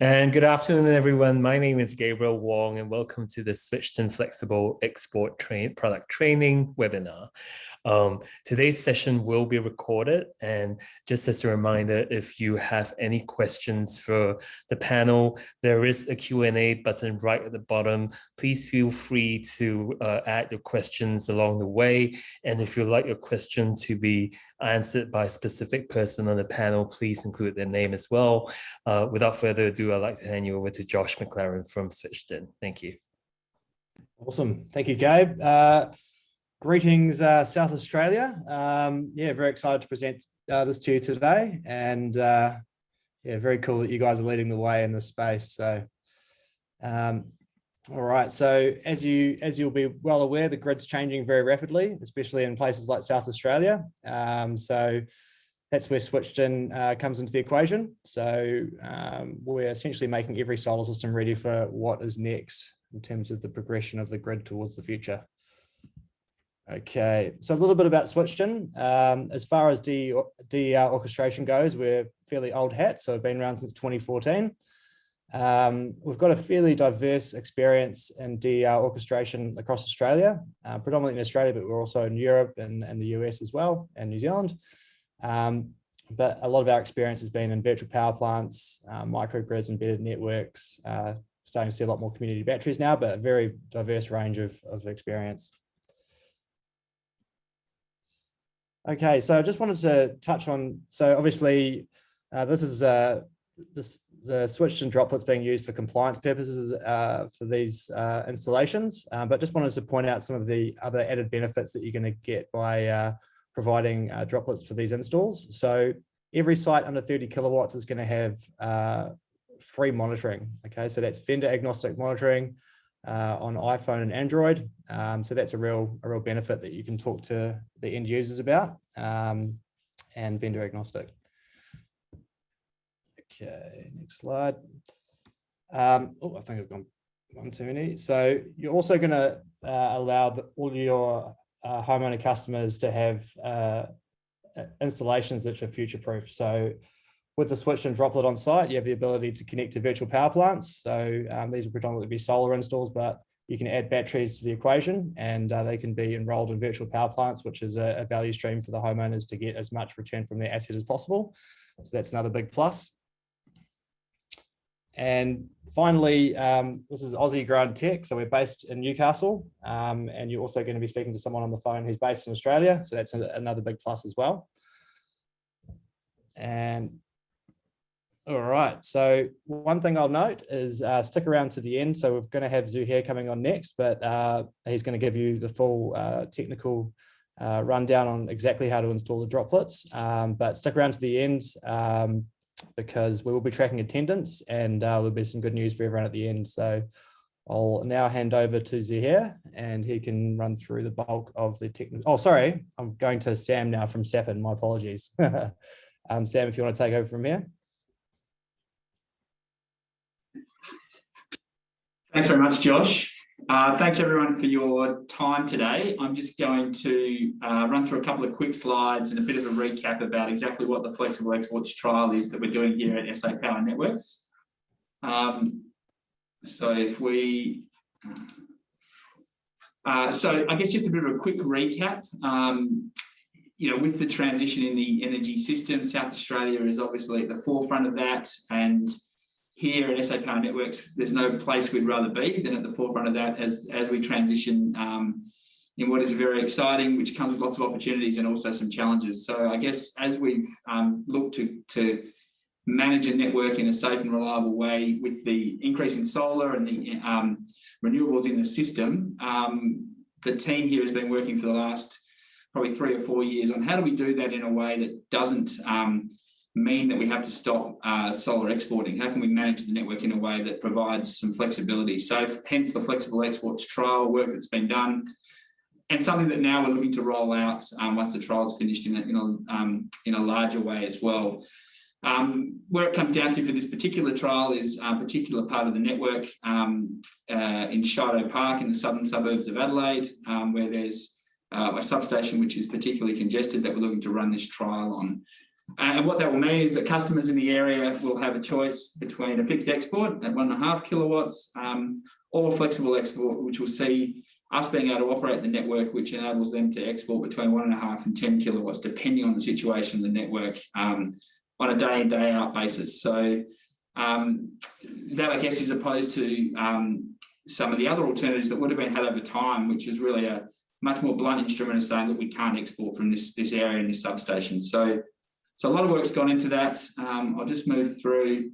And good afternoon, everyone. My name is Gabriel Wong, and welcome to the SwitchDin Flexible Export Product Training webinar. Today's session will be recorded, and just as a reminder, if you have any questions for the panel, there is a Q&A button right at the bottom. Please feel free to add your questions along the way, and if you'd like your question to be answered by a specific person on the panel, please include their name as well. Without further ado, I'd like to hand you over to Josh McLaren from SwitchDin. Thank you. Awesome. Thank you, Gabe. Greetings, South Australia. Yeah, very excited to present this to you today. And yeah, very cool that you guys are leading the way in this space. So, all right. So as you'll be well aware, the grid's changing very rapidly, especially in places like South Australia. So that's where SwitchDin comes into the equation. So we're essentially making every solar system ready for what is next in terms of the progression of the grid towards the future. Okay, so a little bit about SwitchDin. As far as DER orchestration goes, we're fairly old hat, so we've been around since 2014. We've got a fairly diverse experience in DER orchestration across Australia, predominantly in Australia, but we're also in Europe and the US as well, and New Zealand. But a lot of our experience has been in virtual power plants, microgrids, embedded networks, starting to see a lot more community batteries now, but a very diverse range of experience. Okay, so I just wanted to touch on, so obviously this is the SwitchDin droplets being used for compliance purposes for these installations, but just wanted to point out some of the other added benefits that you're going to get by providing droplets for these installs. So every site under 30 kilowatts is going to have free monitoring. Okay, so that's vendor agnostic monitoring on iPhone and Android. So that's a real benefit that you can talk to the end users about, and vendor agnostic. Okay, next slide. Oh, I think I've gone one too many. So you're also going to allow all your homeowner customers to have installations that are future-proof. So with the SwitchDin droplet on site, you have the ability to connect to virtual power plants. So these will predominantly be solar installs, but you can add batteries to the equation, and they can be enrolled in virtual power plants, which is a value stream for the homeowners to get as much return from their asset as possible. So that's another big plus. And finally, this is Aussie grown tech. So we're based in Newcastle, and you're also going to be speaking to someone on the phone who's based in Australia. So that's another big plus as well. And all right, so one thing I'll note is stick around to the end. So we're going to have Zuhair coming on next, but he's going to give you the full technical rundown on exactly how to install the droplets. But stick around to the end because we will be tracking attendance, and there'll be some good news for everyone at the end. So I'll now hand over to Zuhair, and he can run through the bulk of the technical. Oh, sorry, I'm going to Sam now from SnapIN. My apologies. Sam, if you want to take over from here. Thanks very much, Josh. Thanks everyone for your time today. I'm just going to run through a couple of quick slides and a bit of a recap about exactly what the Flexible Exports trial is that we're doing here at SA Power Networks. So if we, so I guess just a bit of a quick recap. You know, with the transition in the energy system, South Australia is obviously at the forefront of that, and here at SA Power Networks, there's no place we'd rather be than at the forefront of that as we transition in what is very exciting, which comes with lots of opportunities and also some challenges. So I guess as we've looked to manage a network in a safe and reliable way with the increase in solar and the renewables in the system, the team here has been working for the last probably 3 or 4 years on how do we do that in a way that doesn't mean that we have to stop solar exporting. How can we manage the network in a way that provides some flexibility? So hence the Flexible Exports trial work that's been done, and something that now we're looking to roll out once the trial is finished in a larger way as well. Where it comes down to for this particular trial is a particular part of the network in Shido Park in the southern suburbs of Adelaide, where there's a substation which is particularly congested that we're looking to run this trial on. And what that will mean is that customers in the area will have a choice between a fixed export at 1.5 kilowatts or flexible export, which will see us being able to operate the network, which enables them to export between 1.5 and 10 kilowatts, depending on the situation of the network on a day in, day out basis. So that, I guess, is opposed to some of the other alternatives that would have been had over time, which is really a much more blunt instrument of saying that we can't export from this area in this substation. So a lot of work's gone into that. I'll just move through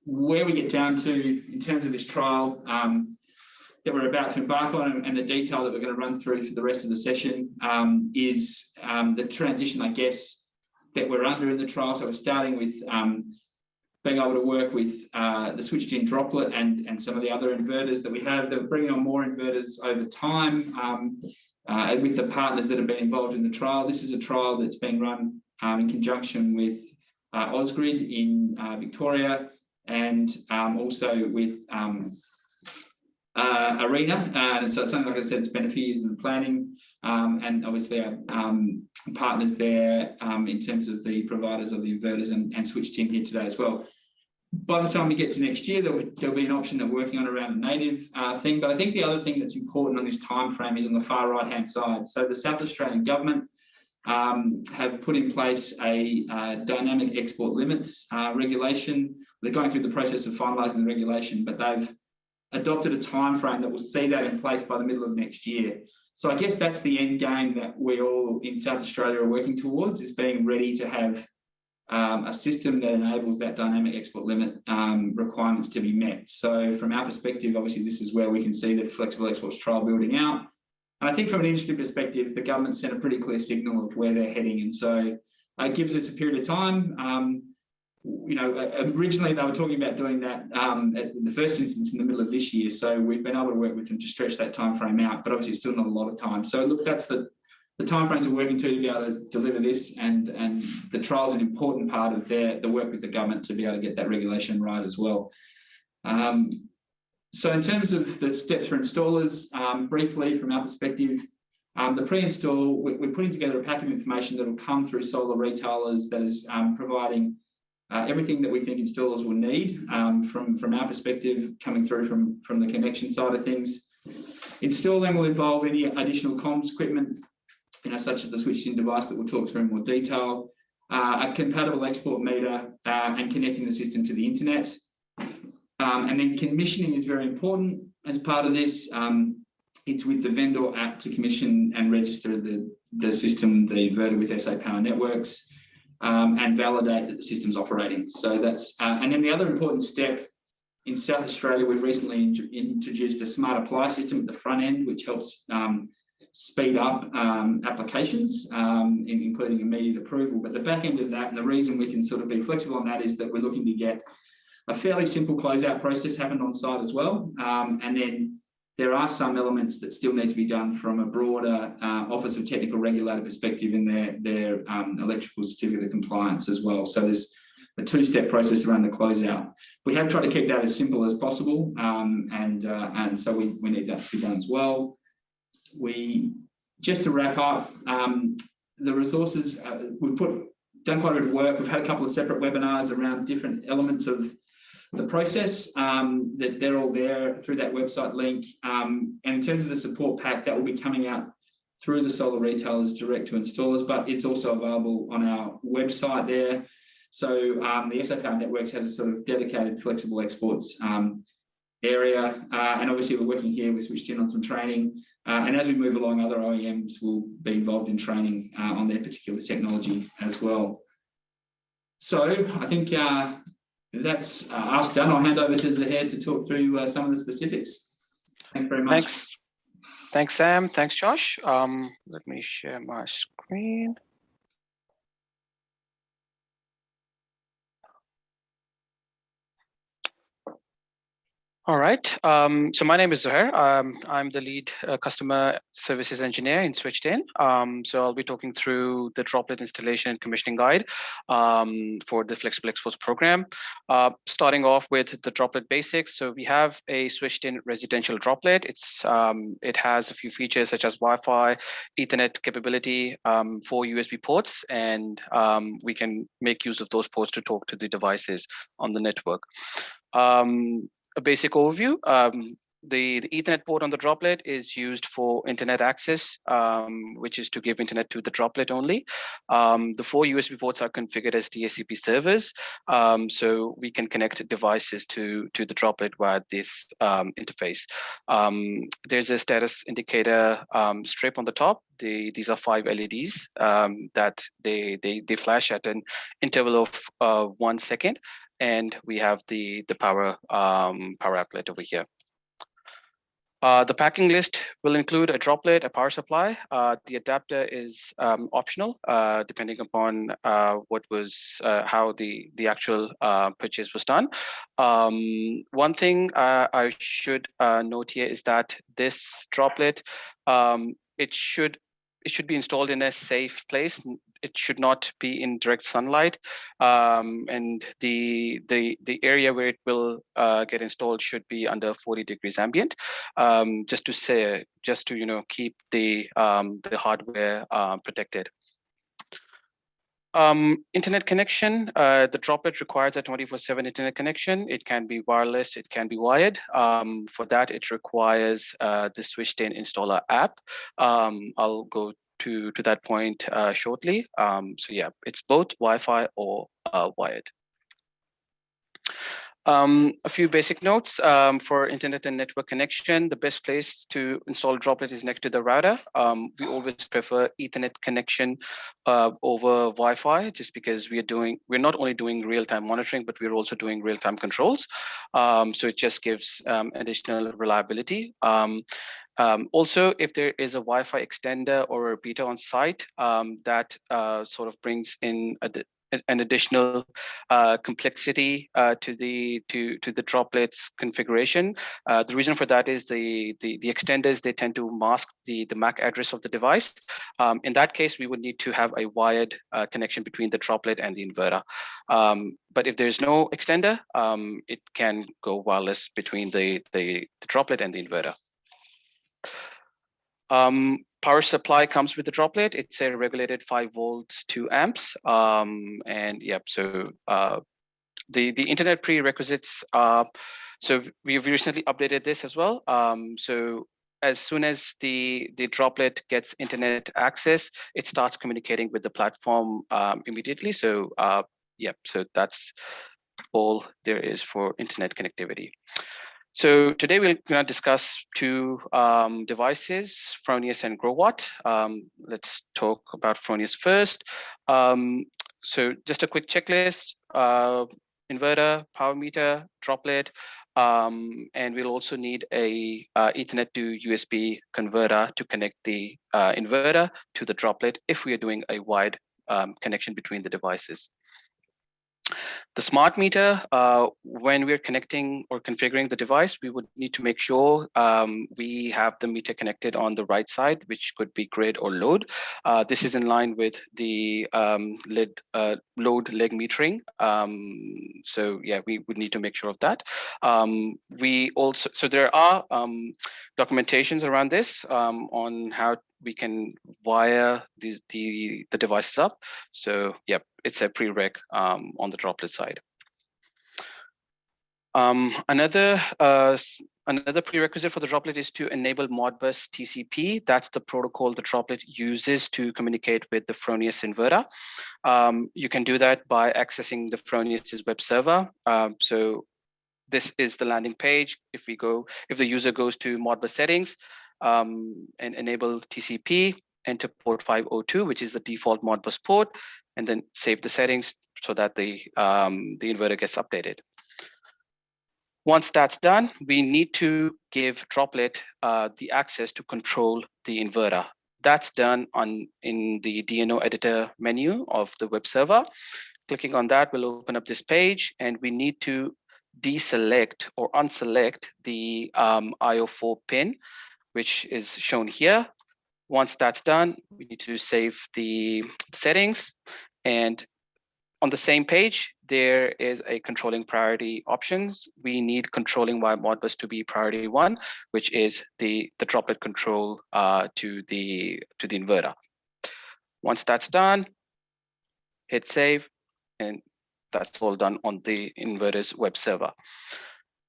where we get down to in terms of this trial that we're about to embark on, and the detail that we're going to run through for the rest of the session is the transition, I guess, that we're under in the trial. So we're starting with being able to work with the SwitchDin Droplet and some of the other inverters that we have. They're bringing on more inverters over time with the partners that have been involved in the trial. This is a trial that's being run in conjunction with Ausgrid in Victoria, and also with Arena. And so it's something, like I said, it's been a few years in the planning, and obviously our partners there in terms of the providers of the inverters and SwitchDin here today as well. By the time we get to next year, there'll be an option that we're working on around a native thing. But I think the other thing that's important on this time frame is on the far right-hand side. So the South Australian government have put in place a dynamic export limits regulation. They're going through the process of finalising the regulation, but they've adopted a time frame that will see that in place by the middle of next year. So I guess that's the end game that we all in South Australia are working towards, is being ready to have a system that enables that dynamic export limit requirements to be met. So from our perspective, obviously this is where we can see the flexible exports trial building out. And I think from an industry perspective, the government sent a pretty clear signal of where they're heading. And so it gives us a period of time. Originally they were talking about doing that at the first instance in the middle of this year. So we've been able to work with them to stretch that time frame out, but obviously it's still not a lot of time. So look, that's the timeframes we're working to be able to deliver this, and the trial is an important part of the work with the government to be able to get that regulation right as well. So in terms of the steps for installers, briefly from our perspective, the pre-install, we're putting together a pack of information that will come through solar retailers that is providing everything that we think installers will need from our perspective, coming through from the connection side of things. Installing will involve any additional comms equipment, such as the SwitchDin device that we'll talk through in more detail, a compatible export meter, and connecting the system to the internet. And then commissioning is very important as part of this. It's with the vendor app to commission and register the system, the inverter with SA Power Networks, and validate that the system's operating. So that's, and then the other important step in South Australia, we've recently introduced a smart apply system at the front end, which helps speed up applications, including immediate approval. But the back end of that, and the reason we can sort of be flexible on that, is that we're looking to get a fairly simple closeout process happen on site as well. And then there are some elements that still need to be done from a broader Office of Technical Regulator perspective in their electrical certificate of compliance as well. So there's a two-step process around the closeout. We have tried to keep that as simple as possible, and so we need that to be done as well. Just to wrap up, the resources, we've done quite a bit of work. We've had a couple of separate webinars around different elements of the process, that they're all there through that website link. And in terms of the support pack, that will be coming out through the solar retailers direct to installers, but it's also available on our website there. So the SA Power Networks has a sort of dedicated flexible exports area, and obviously we're working here with SwitchDin on some training, and as we move along, other OEMs will be involved in training on their particular technology as well. So I think that's us done. I'll hand over to Zaher to talk through some of the specifics. Thanks very much. Thanks, Sam. Thanks, Josh. Let me share my screen. All right. So my name is Zuhair. I'm the lead customer services engineer in SwitchDin. So I'll be talking through the Droplet installation and commissioning guide for the Flexible Exports program. Starting off with the Droplet basics. So we have a SwitchDin residential Droplet. It has a few features such as Wi-Fi, Ethernet capability, 4 USB ports, and we can make use of those ports to talk to the devices on the network. A basic overview. The Ethernet port on the Droplet is used for internet access, which is to give internet to the Droplet only. The 4 USB ports are configured as DHCP servers, so we can connect devices to the Droplet via this interface. There's a status indicator strip on the top. These are 5 LEDs that they flash at an interval of 1 second. And we have the power outlet over here. The packing list will include a Droplet, a power supply. The adapter is optional, depending upon how the actual purchase was done. One thing I should note here is that this Droplet, it should be installed in a safe place. It should not be in direct sunlight, and the area where it will get installed should be under 40 degrees ambient. Just to keep the hardware protected. Internet connection. The Droplet requires a 24/7 internet connection. It can be wireless, it can be wired. For that, it requires the SwitchDin installer app. I'll go to that point shortly. So yeah, it's both Wi-Fi or wired. A few basic notes for internet and network connection. The best place to install Droplet is next to the router. We always prefer Ethernet connection over Wi-Fi, just because we're not only doing real-time monitoring, but we're also doing real-time controls. So it just gives additional reliability. Also, if there is a Wi-Fi extender or a repeater on site, that sort of brings in an additional complexity to the Droplets configuration. The reason for that is the extenders, they tend to mask the MAC address of the device. In that case, we would need to have a wired connection between the Droplet and the inverter. But if there's no extender, it can go wireless between the Droplet and the inverter. Power supply comes with the Droplet. It's a regulated 5 volts, 2 amps. And yep, so the internet prerequisites. So we've recently updated this as well. So as soon as the Droplet gets internet access, it starts communicating with the platform immediately. So yep, so that's all there is for internet connectivity. So today we're going to discuss 2 devices, Fronius and Growatt. Let's talk about Fronius first. So just a quick checklist: inverter, power meter, Droplet, and we'll also need a Ethernet to USB converter to connect the inverter to the Droplet if we are doing a wide connection between the devices. The smart meter, when we're connecting or configuring the device, we would need to make sure we have the meter connected on the right side, which could be grid or load. This is in line with the load leg metering. So yeah, we would need to make sure of that. So there are documentations around this on how we can wire the devices up. So yeah, it's a prereq on the Droplet side. Another prerequisite for the Droplet is to enable Modbus TCP. That's the protocol the Droplet uses to communicate with the Fronius inverter. You can do that by accessing the Fronius's web server. So this is the landing page. If the user goes to Modbus settings and enable TCP, enter port 502, which is the default Modbus port, and then save the settings so that the inverter gets updated. Once that's done, we need to give Droplet the access to control the inverter. That's done in the DNO editor menu of the web server. Clicking on that will open up this page, and we need to deselect or unselect the IO4 pin, which is shown here. Once that's done, we need to save the settings, and on the same page, there is a controlling priority options. We need controlling wire Modbus to be priority 1, which is the droplet control to the inverter. Once that's done, hit save, and that's all done on the inverter's web server.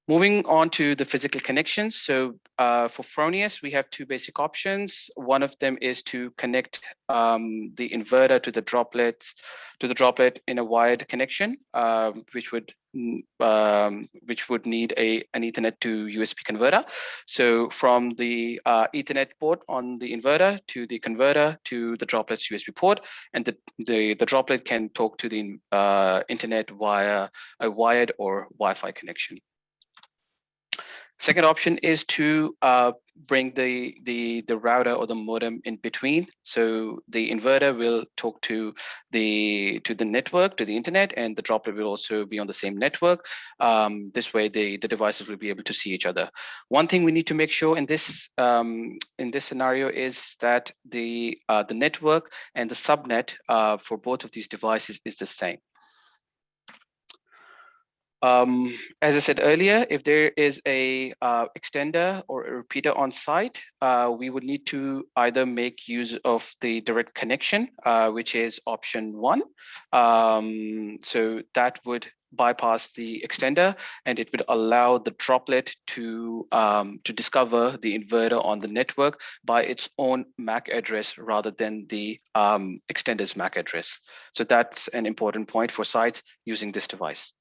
Moving on to the physical connections. So for Fronius, we have 2 basic options. One of them is to connect the inverter to the droplet in a wired connection, which would need an Ethernet to USB converter. So from the Ethernet port on the inverter to the converter to the droplet's USB port, and the droplet can talk to the internet via a wired or Wi-Fi connection. Second option is to bring the router or the modem in between. So the inverter will talk to the network, to the internet, and the droplet will also be on the same network. This way, the devices will be able to see each other. One thing we need to make sure in this scenario is that the network and the subnet for both of these devices is the same. As I said earlier, if there is a extender or a repeater on site, we would need to either make use of the direct connection, which is option 1. So that would bypass the extender, and it would allow the droplet to discover the inverter on the network by its own MAC address rather than the extender's MAC address. So that's an important point for sites using this device.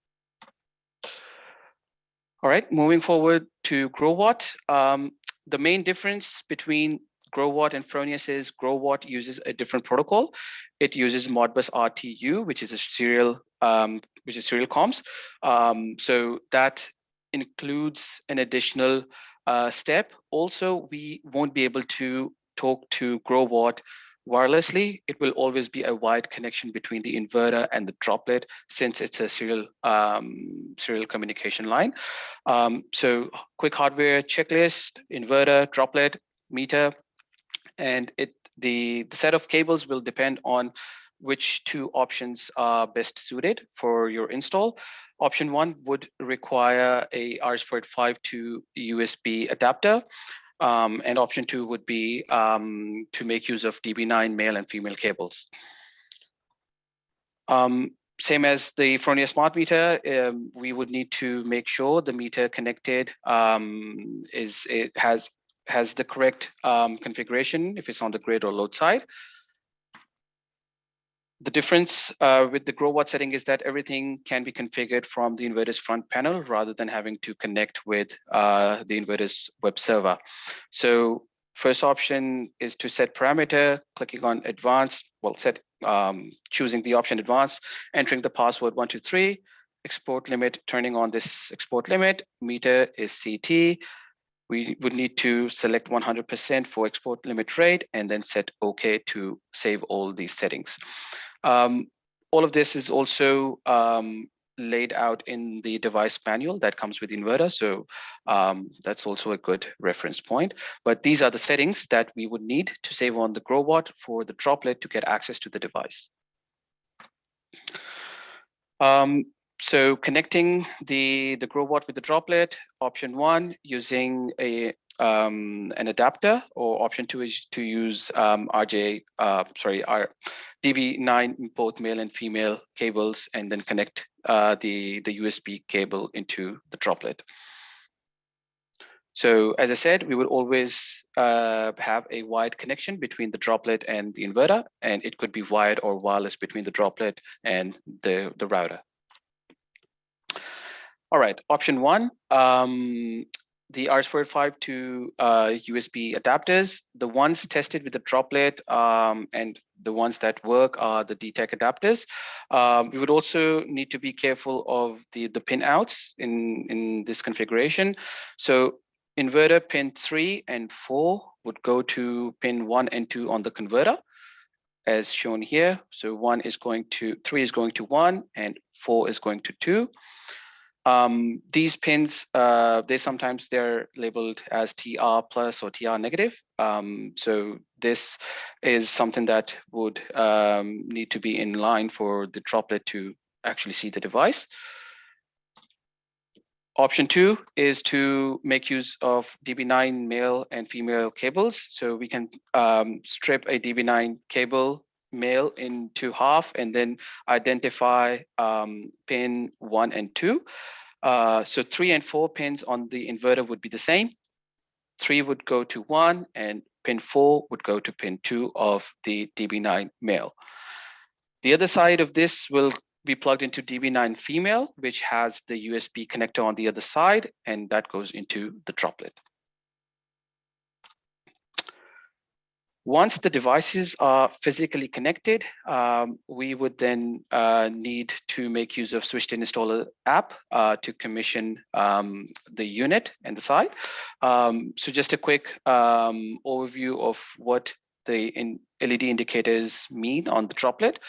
All right, moving forward to Growatt. The main difference between Growatt and Fronius is Growatt uses a different protocol. It uses Modbus RTU, which is a serial comms. So that includes an additional step. Also, we won't be able to talk to Growatt wirelessly. It will always be a wired connection between the inverter and the droplet, since it's a serial communication line. So quick hardware checklist: inverter, droplet, meter, and the set of cables will depend on which 2 options are best suited for your install. Option 1 would require a RS485 to USB adapter. And option 2 would be to make use of DB9 male and female cables. Same as the Fronius smart meter, we would need to make sure the meter connected has the correct configuration if it's on the grid or load side. The difference with the Growatt setting is that everything can be configured from the inverter's front panel rather than having to connect with the inverter's web server. So first option is to set parameter, clicking on advanced, choosing the option advanced, entering the password 123, export limit, turning on this export limit, meter is CT. We would need to select 100% for export limit rate and then set OK to save all these settings. All of this is also laid out in the device manual that comes with the inverter. So that's also a good reference point. But these are the settings that we would need to save on the Growatt for the droplet to get access to the device. So connecting the Growatt with the droplet, option 1, using an adapter, or option 2 is to use DB9 both male and female cables, and then connect the USB cable into the droplet. So as I said, we would always have a wired connection between the droplet and the inverter, and it could be wired or wireless between the droplet and the router. All right, option 1, the RS485 to USB adapters. The ones tested with the droplet and the ones that work are the DTEC adapters. We would also need to be careful of the pin outs in this configuration. So inverter pin 3 and 4 would go to pin 1 and 2 on the converter, as shown here. So 3 is going to 1 and 4 is going to 2. These pins, they're labeled as TR plus or TR negative. So this is something that would need to be in line for the droplet to actually see the device. Option 2 is to make use of DB9 male and female cables. So we can strip a DB9 cable male into half and then identify pin 1 and 2. So 3 and 4 pins on the inverter would be the same. 3 would go to 1 and pin 4 would go to pin 2 of the DB9 male. The other side of this will be plugged into DB9 female, which has the USB connector on the other side, and that goes into the droplet. Once the devices are physically connected, we would then need to make use of SwitchDin Installer app to commission the unit and the site. So just a quick overview of what the LED indicators mean on the droplet.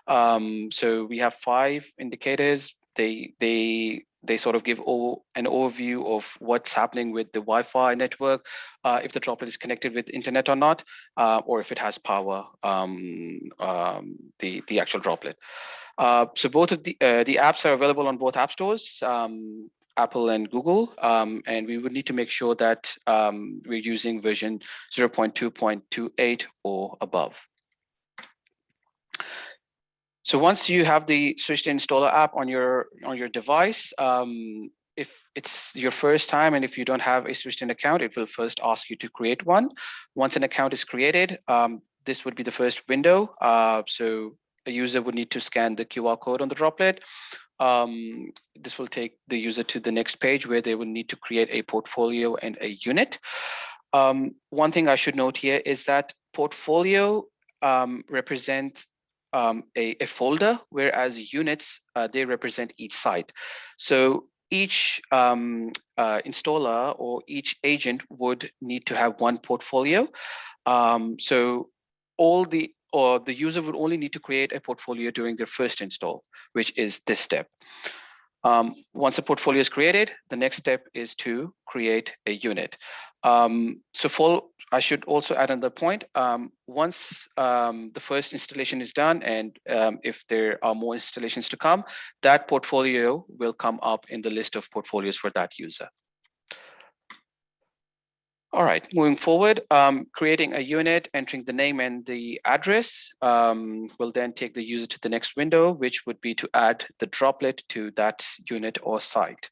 So we have 5 indicators. They sort of give an overview of what's happening with the Wi-Fi network, if the droplet is connected with internet or not, or if it has power, the actual droplet. So both of the apps are available on both app stores, Apple and Google, and we would need to make sure that we're using version 0.2.28 or above. So once you have the SwitchDin Installer app on your device, if it's your first time and if you don't have a SwitchDin account, it will first ask you to create one. Once an account is created, this would be the first window. So a user would need to scan the QR code on the droplet. This will take the user to the next page where they will need to create a portfolio and a unit. One thing I should note here is that portfolio represents a folder, whereas units, they represent each site. So each installer or each agent would need to have one portfolio. So the user would only need to create a portfolio during their first install, which is this step. Once a portfolio is created, the next step is to create a unit. I should also add another point. Once the first installation is done, and if there are more installations to come, that portfolio will come up in the list of portfolios for that user. All right, moving forward, creating a unit, entering the name and the address will then take the user to the next window, which would be to add the droplet to that unit or site.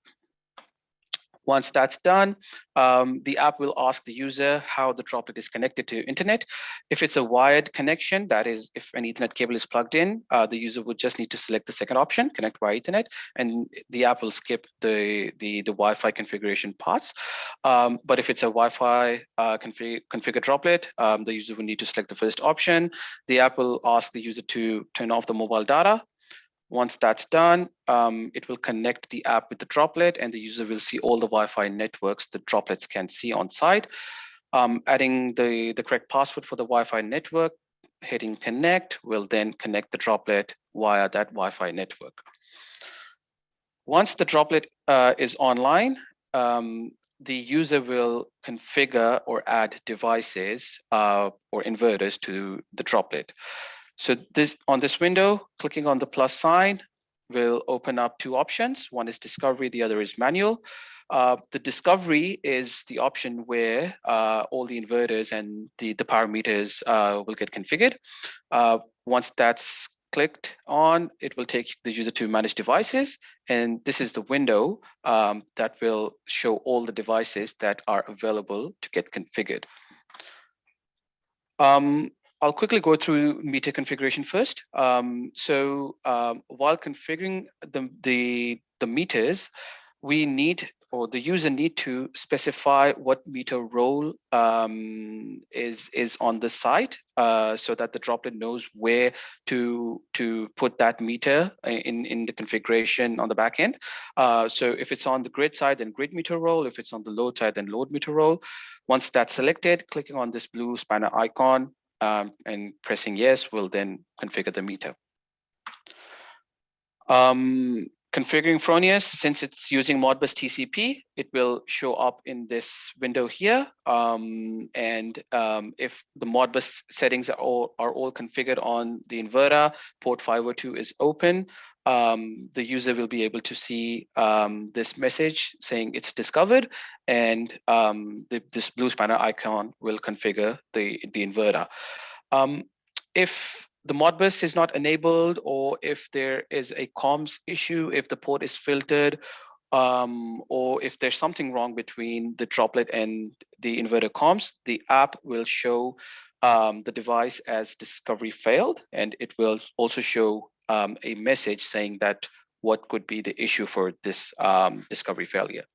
Once that's done, the app will ask the user how the droplet is connected to internet. If it's a wired connection, that is, if an Ethernet cable is plugged in, the user would just need to select the second option, connect via Ethernet, and the app will skip the Wi-Fi configuration parts. But if it's a Wi-Fi configured droplet, the user will need to select the first option. The app will ask the user to turn off the mobile data. Once that's done, it will connect the app with the droplet, and the user will see all the Wi-Fi networks the droplets can see on site. Adding the correct password for the Wi-Fi network, hitting connect will then connect the droplet via that Wi-Fi network. Once the droplet is online, the user will configure or add devices or inverters to the droplet. So on this window, clicking on the plus sign will open up 2 options. One is discovery, the other is manual. The discovery is the option where all the inverters and the parameters will get configured. Once that's clicked on, it will take the user to manage devices. And this is the window that will show all the devices that are available to get configured. I'll quickly go through meter configuration first. While configuring the meters, we need, or the user need to specify what meter role is on the site, so that the droplet knows where to put that meter in the configuration on the back end. So if it's on the grid side, then grid meter role. If it's on the load side, then load meter role. Once that's selected, clicking on this blue spanner icon and pressing yes will then configure the meter. Configuring Fronius, since it's using Modbus TCP, it will show up in this window here. If the Modbus settings are all configured on the inverter, port 502 is open, the user will be able to see this message saying it's discovered, and this blue spanner icon will configure the inverter. If the Modbus is not enabled, or if there is a comms issue, if the port is filtered, or if there's something wrong between the droplet and the inverter comms, the app will show the device as discovery failed, and it will also show a message saying that what could be the issue for this discovery failure.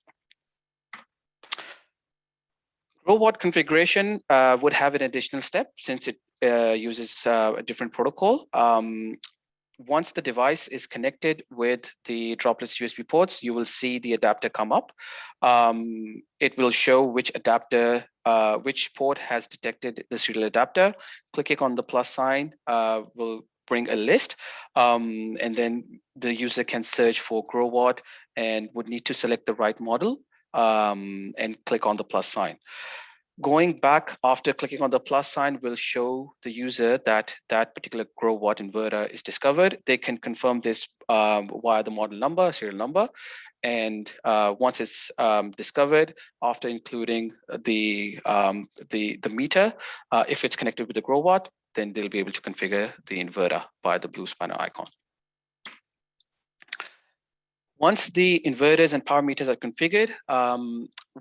Growatt configuration would have an additional step since it uses a different protocol. Once the device is connected with the Droplets USB ports, you will see the adapter come up. It will show which adapter, which port has detected the serial adapter. Clicking on the plus sign will bring a list, and then the user can search for Growatt and would need to select the right model and click on the plus sign. Going back after clicking on the plus sign will show the user that that particular Growatt inverter is discovered. They can confirm this via the model number, serial number. And once it's discovered, after including the meter, if it's connected with the Growatt, then they'll be able to configure the inverter by the blue spanner icon. Once the inverters and power meters are configured,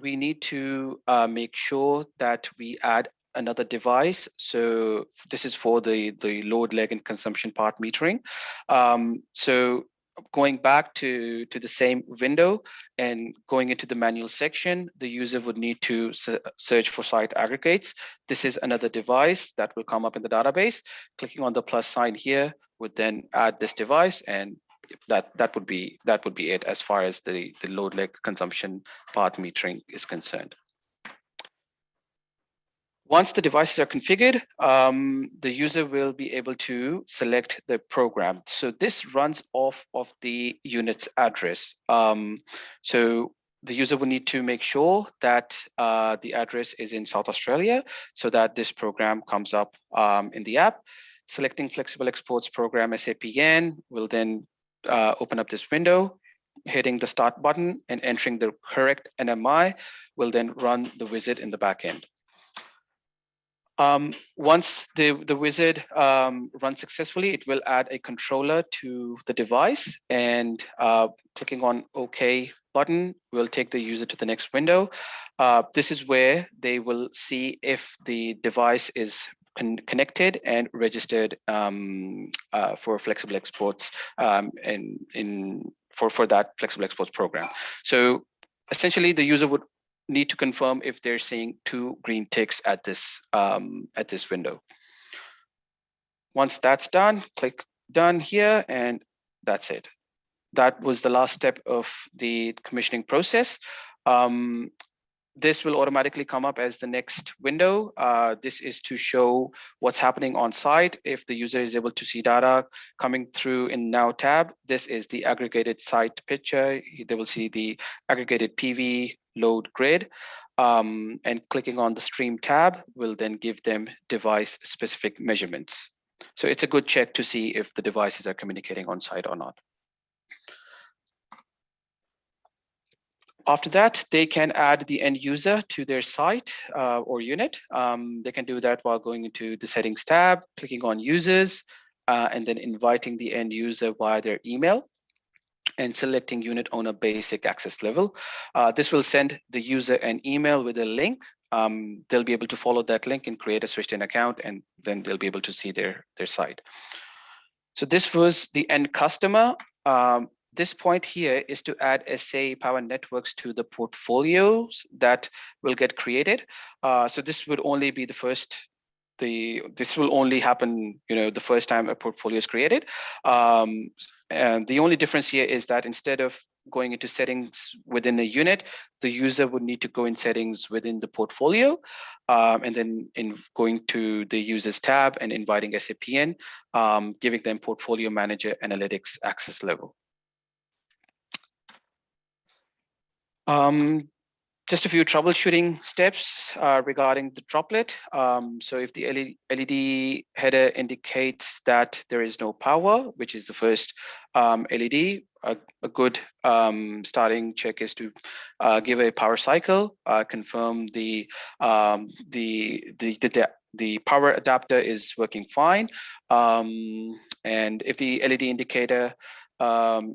we need to make sure that we add another device. So this is for the load, leg, and consumption part metering. So going back to the same window and going into the manual section, the user would need to search for site aggregates. This is another device that will come up in the database. Clicking on the plus sign here would then add this device, and that would be it as far as the load, leg, consumption part metering is concerned. Once the devices are configured, the user will be able to select the program. So this runs off of the unit's address. So the user will need to make sure that the address is in South Australia so that this program comes up in the app. Selecting Flexible Exports Program SAPN will then open up this window. Hitting the start button and entering the correct NMI will then run the wizard in the back end. Once the wizard runs successfully, it will add a controller to the device, and clicking on OK button will take the user to the next window. This is where they will see if the device is connected and registered for flexible exports for that flexible exports program. So essentially, the user would need to confirm if they're seeing 2 green ticks at this window. Once that's done, click done here, and that's it. That was the last step of the commissioning process. This will automatically come up as the next window. This is to show what's happening on site. If the user is able to see data coming through in Now tab, this is the aggregated site picture. They will see the aggregated PV load grid. And clicking on the Stream tab will then give them device-specific measurements. So it's a good check to see if the devices are communicating on site or not. After that, they can add the end user to their site or unit. They can do that while going into the settings tab, clicking on users, and then inviting the end user via their email and selecting unit owner basic access level. This will send the user an email with a link. They'll be able to follow that link and create a SwitchDin account, and then they'll be able to see their site. So this was the end customer. This point here is to add SA Power Networks to the portfolios that will get created. So this would only be the first. This will only happen, the first time a portfolio is created. And the only difference here is that instead of going into settings within a unit, the user would need to go in settings within the portfolio, and then in going to the users tab and inviting SAPN, giving them portfolio manager analytics access level. Just a few troubleshooting steps regarding the droplet. So if the LED header indicates that there is no power, which is the first LED, a good starting check is to give a power cycle, confirm the power adapter is working fine, and if the LED indicator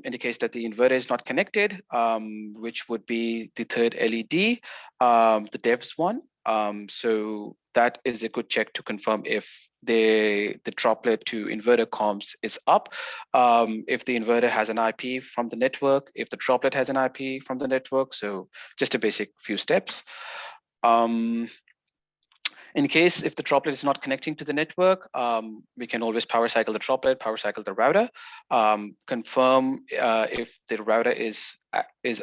indicates that the inverter is not connected, which would be the third LED, the devs one. So that is a good check to confirm if the droplet to inverter comms is up. If the inverter has an IP from the network, if the droplet has an IP from the network. So just a basic few steps. In case if the droplet is not connecting to the network, we can always power cycle the droplet, power cycle the router, confirm if the router is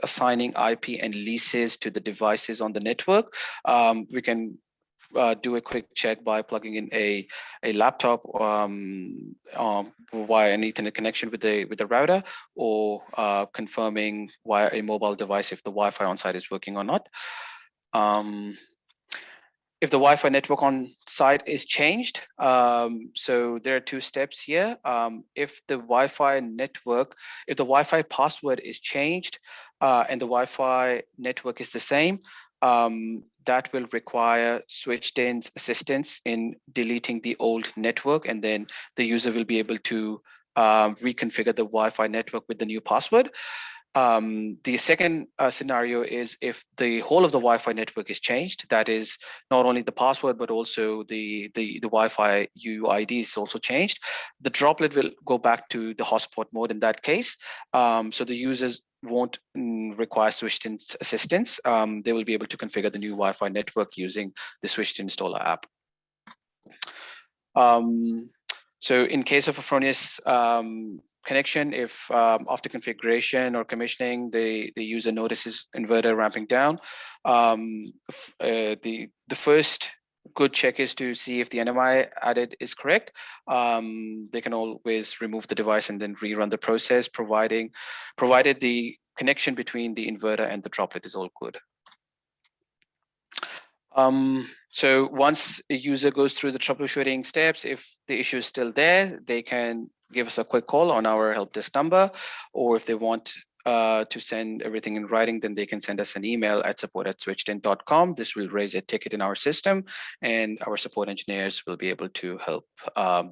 assigning IP and leases to the devices on the network. We can do a quick check by plugging in a laptop via an Ethernet connection with the router, or confirming via a mobile device if the Wi-Fi on site is working or not. If the Wi-Fi network on site is changed, so there are two steps here. If the Wi-Fi password is changed and the Wi-Fi network is the same, that will require SwitchDin's assistance in deleting the old network, and then the user will be able to reconfigure the Wi-Fi network with the new password. The second scenario is if the whole of the Wi-Fi network is changed, that is not only the password, but also the Wi-Fi UUID is also changed. The droplet will go back to the hotspot mode in that case. So the users won't require SwitchDin's assistance. They will be able to configure the new Wi-Fi network using the SwitchDin installer app. So in case of a Fronius connection, if after configuration or commissioning, the user notices inverter ramping down, the first good check is to see if the NMI added is correct. They can always remove the device and then rerun the process, provided the connection between the inverter and the droplet is all good. So once a user goes through the troubleshooting steps, if the issue is still there, they can give us a quick call on our help desk number, or if they want to send everything in writing, then they can send us an email at support@switchdin.com. This will raise a ticket in our system, and our support engineers will be able to help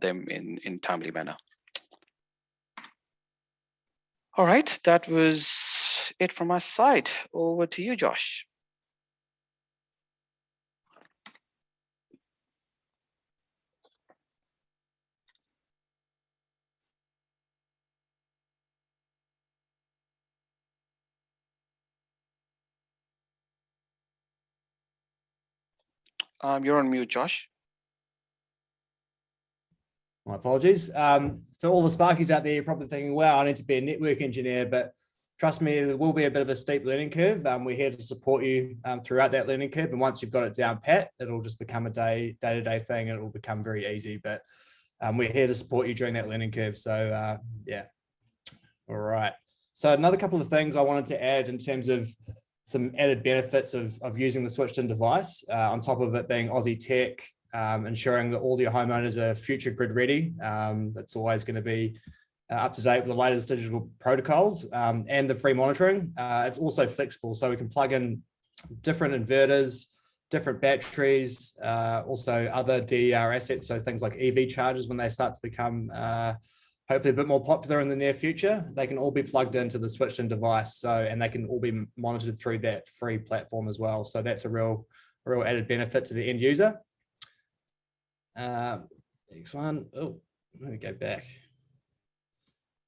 them in timely manner. All right, that was it from my side. Over to you, Josh. You're on mute, Josh. My apologies. So all the Sparkies out there, you're probably thinking, wow, I need to be a network engineer, but trust me, there will be a bit of a steep learning curve. We're here to support you throughout that learning curve. And once you've got it down pat, it'll just become a day-to-day thing, and it will become very easy. But we're here to support you during that learning curve. So yeah. All right. So another couple of things I wanted to add in terms of some added benefits of using the SwitchDin device, on top of it being Aussie tech, ensuring that all your homeowners are future grid ready. That's always going to be up to date with the latest digital protocols, and the free monitoring. It's also flexible, so we can plug in different inverters, different batteries, also other DER assets, so things like EV chargers when they start to become hopefully a bit more popular in the near future. They can all be plugged into the SwitchDin device, and they can all be monitored through that free platform as well. So that's a real added benefit to the end user. Next one. Oh, let me go back.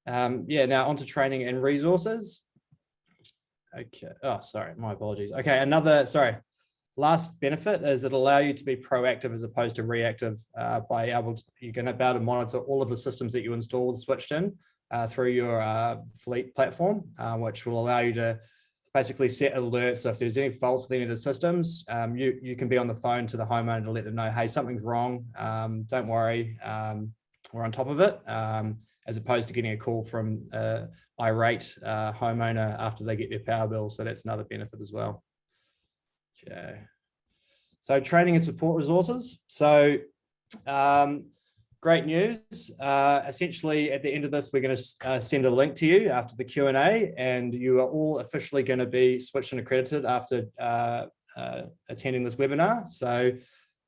Yeah, now onto training and resources. Okay. Oh, sorry, my apologies. Okay, last benefit is it'll allow you to be proactive as opposed to reactive, by you're going to be able to monitor all of the systems that you install with SwitchDin through your fleet platform, which will allow you to basically set alerts. So if there's any faults with any of the systems, you can be on the phone to the homeowner to let them know, hey, something's wrong. Don't worry, we're on top of it. as opposed to getting a call from irate homeowner after they get their power bill. So that's another benefit as well. Okay. So training and support resources. So great news. Essentially, at the end of this, we're going to send a link to you after the Q&A, and you are all officially going to be SwitchDin Accredited after attending this webinar. So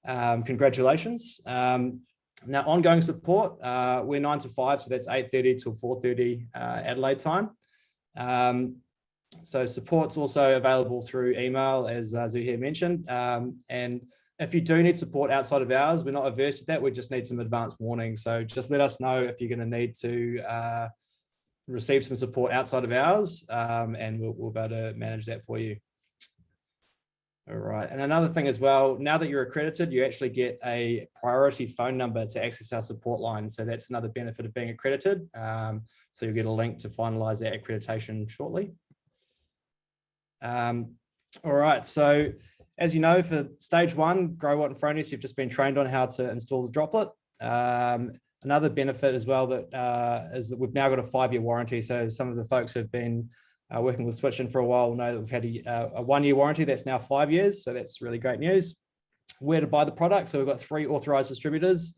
congratulations. Now, ongoing support, we're 9 to 5, so that's 8:30 till 4:30 Adelaide time. So support's also available through email, as Zuhair mentioned. And if you do need support outside of hours, we're not averse to that. We just need some advance warning. So just let us know if you're going to need to receive some support outside of hours, and we'll be able to manage that for you. All right. And another thing as well, now that you're accredited, you actually get a priority phone number to access our support line. So that's another benefit of being accredited. So you'll get a link to finalize that accreditation shortly. All right. So as you know, for stage 1, Growatt and Fronius, you've just been trained on how to install the droplet. Another benefit as well that is that we've now got a 5-year warranty. So some of the folks who've been working with SwitchDin for a while know that we've had a 1-year warranty that's now 5 years. So that's really great news. Where to buy the product? So we've got 3 authorized distributors.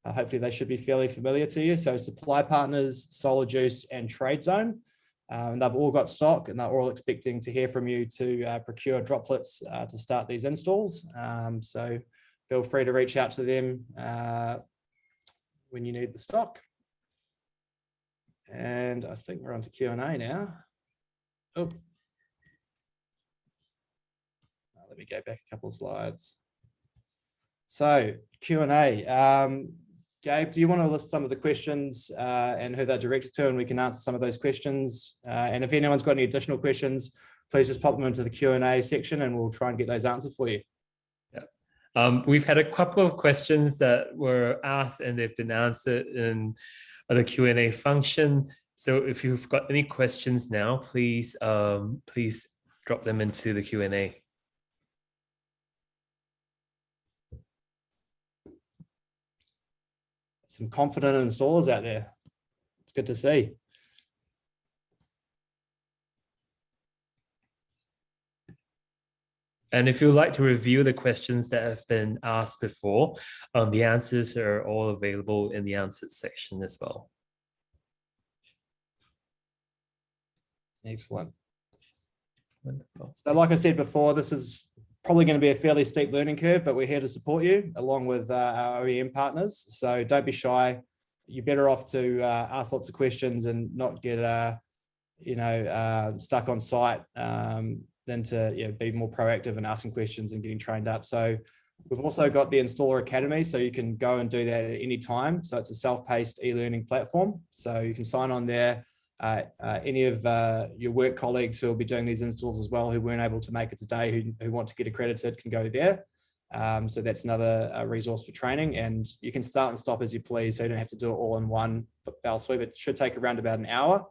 Hopefully they should be fairly familiar to you. So Supply Partners, Solar Juice, and Trade Zone. And they've all got stock, and they're all expecting to hear from you to procure droplets to start these installs. So feel free to reach out to them when you need the stock. And I think we're on to Q&A now. Oh, let me go back a couple of slides. So Q&A. Gabe, do you want to list some of the questions and who they're directed to, and we can answer some of those questions? And if anyone's got any additional questions, please just pop them into the Q&A section and we'll try and get those answered for you. Yeah. We've had a couple of questions that were asked and they've been answered in the Q&A function. So if you've got any questions now, please drop them into the Q&A. Some confident installers out there. It's good to see. And if you'd like to review the questions that have been asked before, the answers are all available in the answers section as well. Excellent. Wonderful. So like I said before, this is probably going to be a fairly steep learning curve, but we're here to support you along with our OEM partners. So don't be shy. You're better off to ask lots of questions and not get stuck on site than to be more proactive in asking questions and getting trained up. So we've also got the Installer Academy, so you can go and do that at any time. So it's a self-paced e-learning platform. So you can sign on there. Any of your work colleagues who will be doing these installs as well, who weren't able to make it today, who want to get accredited, can go there. So that's another resource for training, and you can start and stop as you please. So you don't have to do it all in one fell swoop. It should take around about an hour,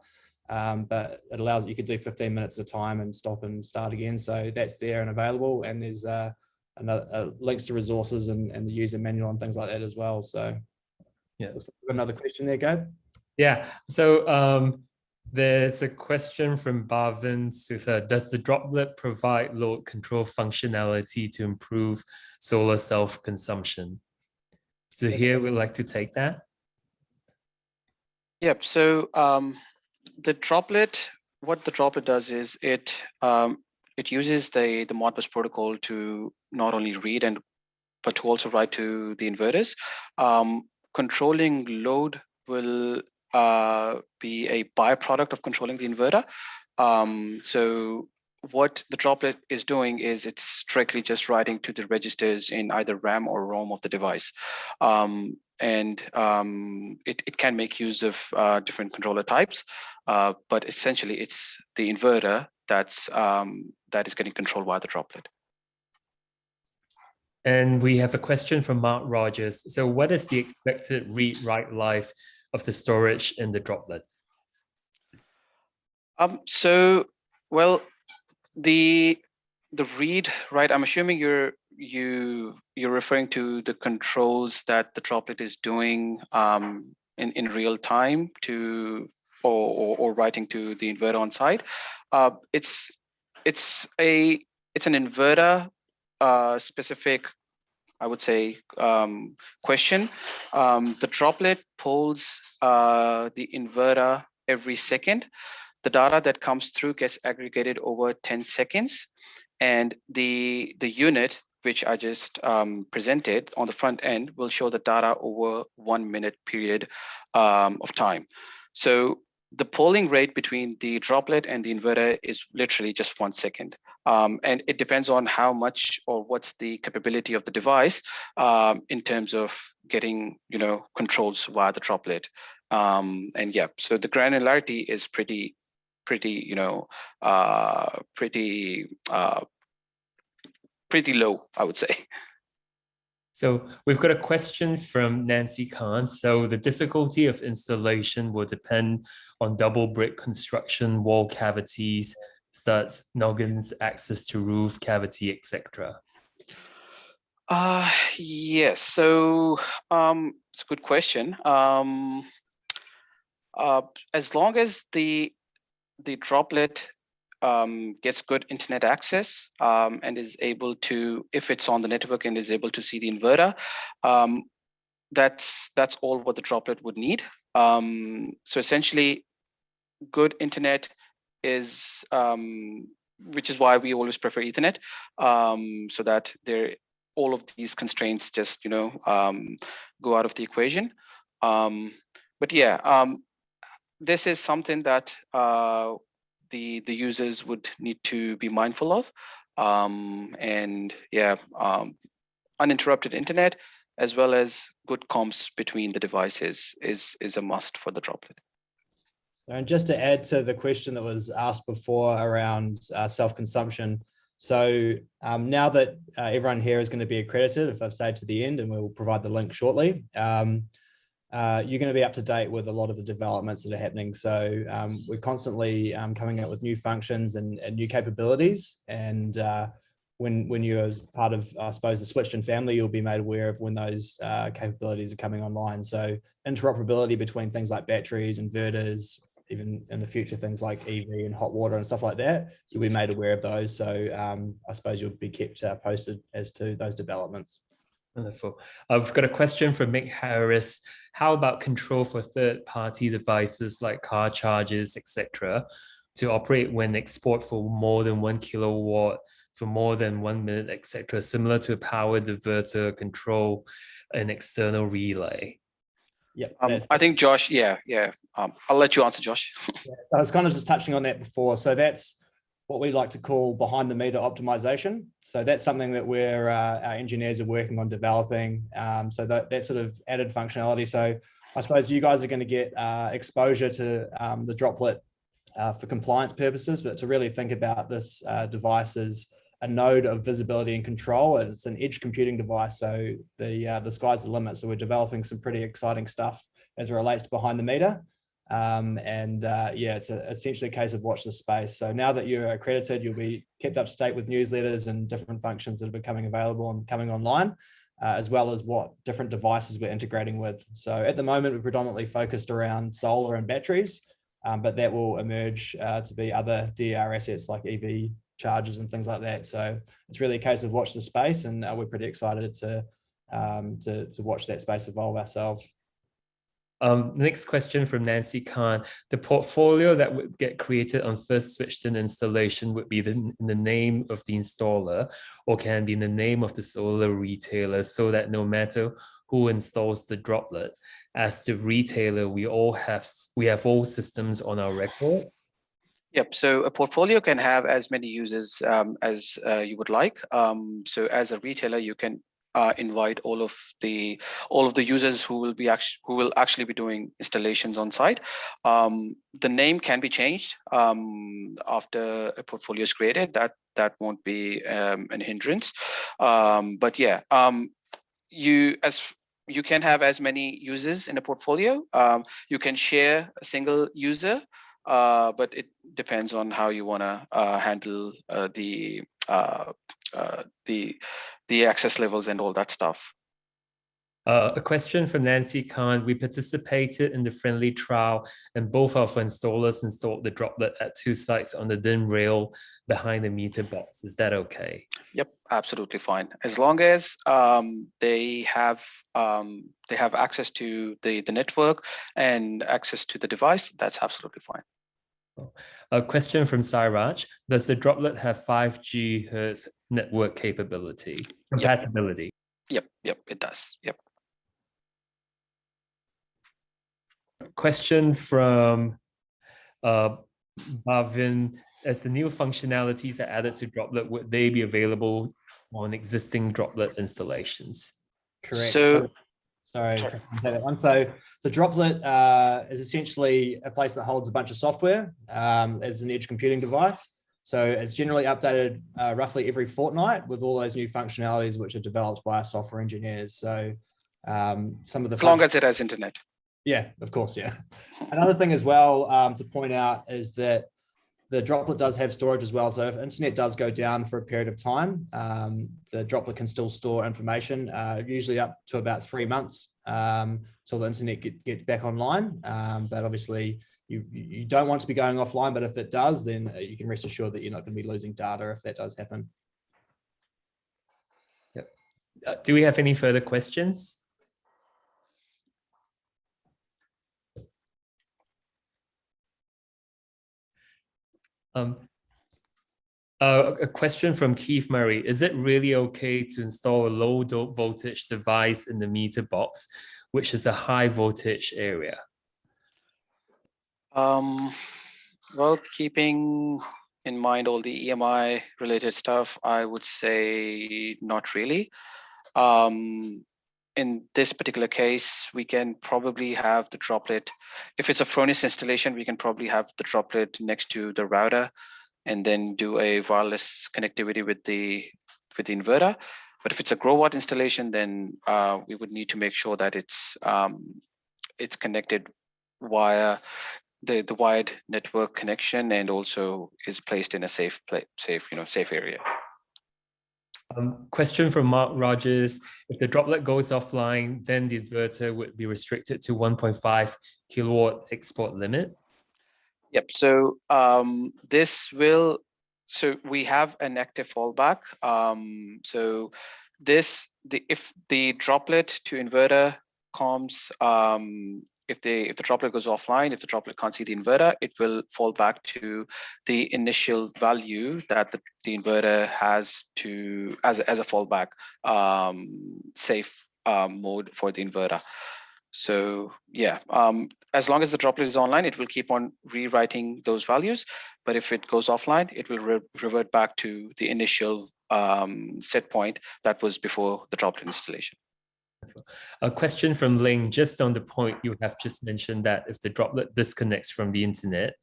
but it allows you could do 15 minutes at a time and stop and start again. So that's there and available, and there's links to resources and the user manual and things like that as well. So yeah, another question there, Gabe. Yeah. So there's a question from Bhavin Sutha. Does the Droplet provide load control functionality to improve solar self-consumption? So here we'd like to take that. Yep. So the Droplet, what the Droplet does is it uses the Modbus protocol to not only read but to also write to the inverters. Controlling load will be a byproduct of controlling the inverter. So what the Droplet is doing is it's strictly just writing to the registers in either RAM or ROM of the device. It can make use of different controller types, but essentially it's the inverter that is getting controlled by the Droplet. And we have a question from Mark Rogers. So what is the expected read-write life of the storage in the Droplet? The read, right? I'm assuming you're referring to the controls that the Droplet is doing in real time to or writing to the inverter on site. It's an inverter specific, I would say, question. The droplet pulls the inverter every second. The data that comes through gets aggregated over 10 seconds, and the unit, which I just presented on the front end, will show the data over 1 minute period of time. So the polling rate between the droplet and the inverter is literally just 1 second. And it depends on how much or what's the capability of the device in terms of getting, controls via the droplet. And yeah, so the granularity is pretty low, I would say. So we've got a question from Nancy Khan. So the difficulty of installation will depend on double brick construction, wall cavities, studs, noggins, access to roof cavity, etc. Yes. So it's a good question. As long as the droplet gets good internet access and is able to, if it's on the network and is able to see the inverter, that's all what the droplet would need. So essentially, good internet is, which is why we always prefer Ethernet, so that all of these constraints just go out of the equation. But yeah, this is something that the users would need to be mindful of. And yeah, uninterrupted internet as well as good comms between the devices is a must for the droplet. So, and just to add to the question that was asked before around self-consumption. So now that everyone here is going to be accredited, if I've stayed to the end, and we'll provide the link shortly, you're going to be up to date with a lot of the developments that are happening. So we're constantly coming up with new functions and new capabilities. And when you're as part of, I suppose, the SwitchDin family, you'll be made aware of when those capabilities are coming online. So interoperability between things like batteries, inverters, even in the future, things like EV and hot water and stuff like that, you'll be made aware of those. So I suppose you'll be kept posted as to those developments. Wonderful. I've got a question from Mick Harris. How about control for third-party devices like car chargers, etc., to operate when export for more than 1 kilowatt for more than 1 minute, etc., similar to a power diverter control an external relay? Yeah, I think Josh, I'll let you answer, Josh. Yeah, I was kind of just touching on that before. So that's what we like to call behind the meter optimization. So that's something that our engineers are working on developing. So that sort of added functionality. So I suppose you guys are going to get exposure to the droplet for compliance purposes, but to really think about this device as a node of visibility and control. And it's an edge computing device. So the sky's the limit. So we're developing some pretty exciting stuff as it relates to behind the meter. It's essentially a case of watch the space. So now that you're accredited, you'll be kept up to date with newsletters and different functions that are becoming available and coming online, as well as what different devices we're integrating with. So at the moment, we're predominantly focused around solar and batteries, but that will emerge to be other DER assets like EV chargers and things like that. So it's really a case of watch the space, and we're pretty excited to watch that space evolve ourselves. Next question from Nancy Khan. The portfolio that would get created on first SwitchDin installation would be in the name of the installer, or can be in the name of the solar retailer, so that no matter who installs the droplet, as the retailer, we have all systems on our records. Yep. So a portfolio can have as many users as you would like. So as a retailer, you can invite all of the users who will actually be doing installations on site. The name can be changed after a portfolio is created. That won't be an hindrance. But yeah, you can have as many users in a portfolio. You can share a single user, but it depends on how you want to handle the access levels and all that stuff. A question from Nancy Khan. We participated in the friendly trial and both our installers installed the droplet at 2 sites on the DIN rail behind the meter box. Is that okay? Yep, absolutely fine. As long as they have access to the network and access to the device, that's absolutely fine. A question from Sairaj. Does the droplet have 5 GHz network compatibility? Yep, it does. Yep. Question from Bhavin. As the new functionalities are added to Droplet, would they be available on existing Droplet installations? Correct. So, sorry. So the Droplet is essentially a place that holds a bunch of software as an edge computing device. So it's generally updated roughly every fortnight with all those new functionalities which are developed by our software engineers. So some of the— as long as it has internet. Yeah, of course, yeah. Another thing as well to point out is that the Droplet does have storage as well. So if internet does go down for a period of time, the Droplet can still store information, usually up to about 3 months till the internet gets back online. But obviously you don't want to be going offline, but if it does, then you can rest assured that you're not going to be losing data if that does happen. Yep. Do we have any further questions? A question from Keith Murray. Is it really okay to install a low voltage device in the meter box, which is a high voltage area? Well, keeping in mind all the EMI related stuff, I would say not really. In this particular case, we can probably have the Droplet. If it's a Fronius installation, we can probably have the Droplet next to the router and then do a wireless connectivity with the inverter. But if it's a Growatt installation, then we would need to make sure that it's connected via the wired network connection and also is placed in a safe area. Question from Mark Rogers. If the Droplet goes offline, then the inverter would be restricted to 1.5 kilowatt export limit. Yep. So so we have an active fallback. So if the Droplet to inverter comms, if the Droplet goes offline, if the Droplet can't see the inverter, it will fall back to the initial value that the inverter has as a fallback safe mode for the inverter. So yeah, as long as the Droplet is online, it will keep on rewriting those values. But if it goes offline, it will revert back to the initial set point that was before the Droplet installation. A question from Ling, just on the point you have just mentioned that if the Droplet disconnects from the internet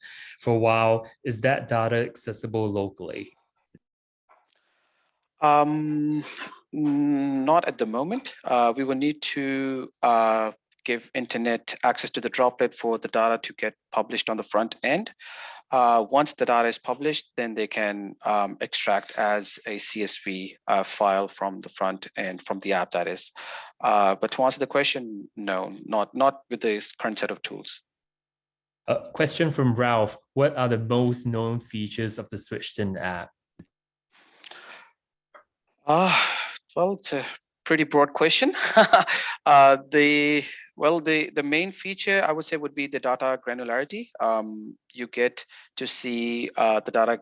for a while, is that data accessible locally? Not at the moment. We will need to give internet access to the Droplet for the data to get published on the front end. Once the data is published, then they can extract as a CSV file from the front end, from the app, that is. But to answer the question, no, not with this current set of tools. A question from Ralph. What are the most known features of the SwitchDin app? Well, it's a pretty broad question. The main feature I would say would be the data granularity. You get to see the data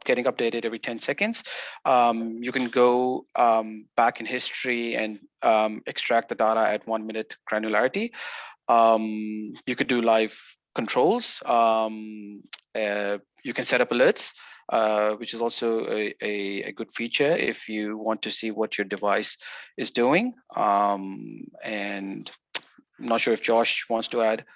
getting updated every 10 seconds. You can go back in history and extract the data at 1 minute granularity. You could do live controls. You can set up alerts, which is also a good feature if you want to see what your device is doing. And I'm not sure if Josh wants to add.